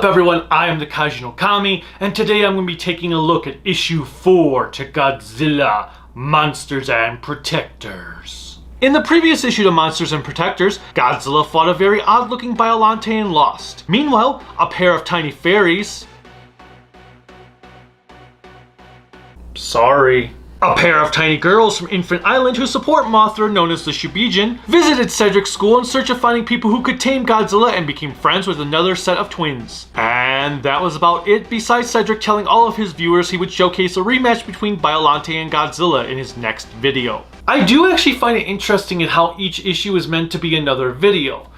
everyone? I am the Kaiju no Kami, and today I'm going to be taking a look at issue 4 to Godzilla, Monsters and Protectors. In the previous issue to Monsters and Protectors, Godzilla fought a very odd-looking Biollante and lost. Meanwhile, a pair of tiny fairies... A pair of tiny girls from Infant Island who support Mothra, known as the Shobijin, visited Cedric's school in search of finding people who could tame Godzilla and became friends with another set of twins. And that was about it, besides Cedric telling all of his viewers he would showcase a rematch between Biollante and Godzilla in his next video. I do actually find it interesting in how each issue is meant to be another video.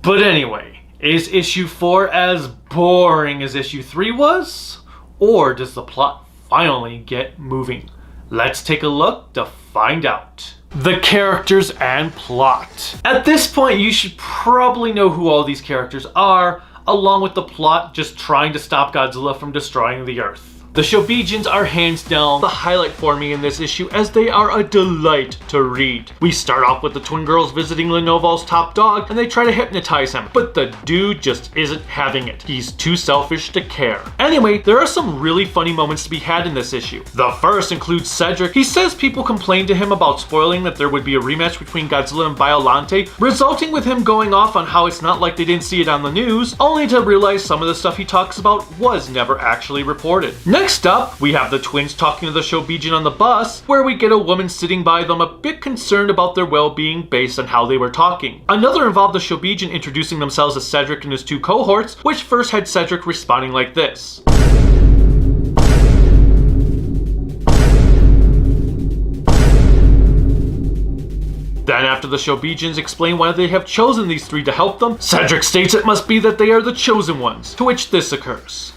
But anyway, is issue 4 as boring as issue 3 was? Or does the plot finally get moving? Let's take a look to find out. The characters and plot. At this point, you should probably know who all these characters are, along with the plot just trying to stop Godzilla from destroying the Earth. The Shobijins are hands down the highlight for me in this issue, as they are a delight to read. We start off with the twin girls visiting Lenovo's top dog and they try to hypnotize him, but the dude just isn't having it. He's too selfish to care. Anyway, there are some really funny moments to be had in this issue. The first includes Cedric. He says people complained to him about spoiling that there would be a rematch between Godzilla and Biollante, resulting with him going off on how it's not like they didn't see it on the news, only to realize some of the stuff he talks about was never actually reported. Next up, we have the twins talking to the Shobijin on the bus, where we get a woman sitting by them a bit concerned about their well-being based on how they were talking. Another involved the Shobijin introducing themselves as Cedric and his two cohorts, which first had Cedric responding like this. Then after the Shobijins explain why they have chosen these three to help them, Cedric states it must be that they are the chosen ones, to which this occurs.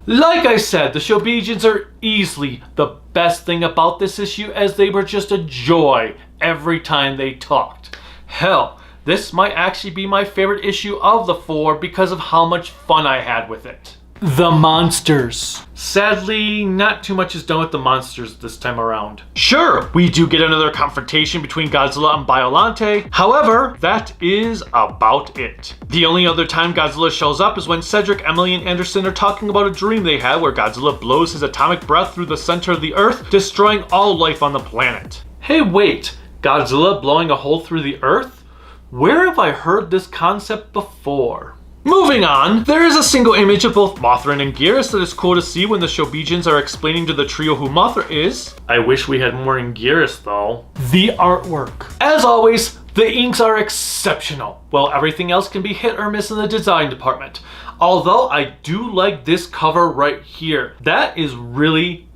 Like I said, the Shobijins are easily the best thing about this issue, as they were just a joy every time they talked. Hell, this might actually be my favorite issue of the 4 because of how much fun I had with it. The monsters. Sadly, not too much is done with the monsters this time around. Sure, we do get another confrontation between Godzilla and Biollante. However, that is about it. The only other time Godzilla shows up is when Cedric, Emily, and Anderson are talking about a dream they had where Godzilla blows his atomic breath through the center of the Earth, destroying all life on the planet. Hey wait, Godzilla blowing a hole through the Earth? Where have I heard this concept before? Moving on, there is a single image of both Mothra and Anguirus that is cool to see when the Shobijins are explaining to the trio who Mothra is. I wish we had more Anguirus though. The artwork. As always, the inks are exceptional, while everything else can be hit or miss in the design department. Although I do like this cover right here. That is really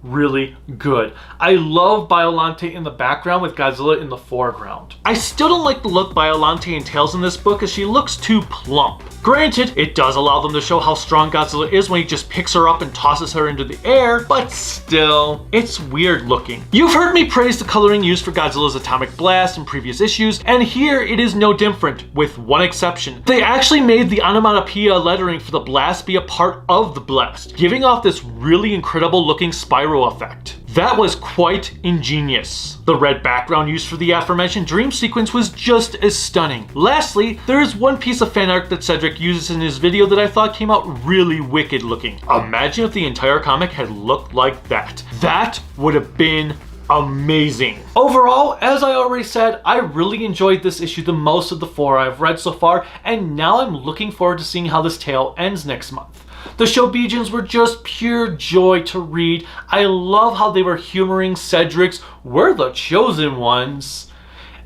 good. I love Biollante in the background with Godzilla in the foreground. I still don't like the look Biollante entails in this book, as she looks too plump. Granted, it does allow them to show how strong Godzilla is when he just picks her up and tosses her into the air, but still, it's weird looking. You've heard me praise the coloring used for Godzilla's atomic blast in previous issues, and here it is no different, with one exception. They actually made the onomatopoeia lettering for the blast be a part of the blast, giving off this really incredible looking spiral effect. That was quite ingenious. The red background used for the aforementioned dream sequence was just as stunning. Lastly, there is one piece of fan art that Cedric uses in his video that I thought came out really wicked looking. Imagine if the entire comic had looked like that. That would have been amazing. Overall, as I already said, I really enjoyed this issue the most of the 4 I've read so far, and now I'm looking forward to seeing how this tale ends next month. The Shobijins were just pure joy to read. I love how they were humoring Cedric's "we're the chosen ones,"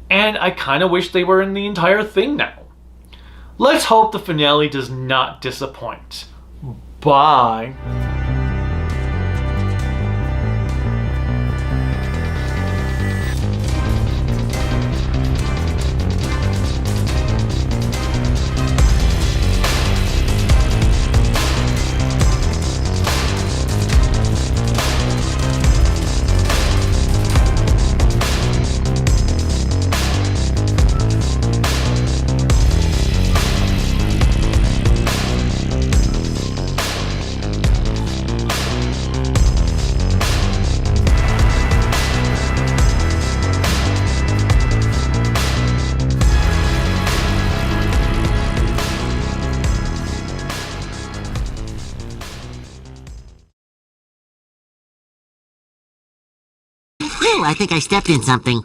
and I kind of wish they were in the entire thing now. Let's hope the finale does not disappoint. Bye. I think I stepped in something.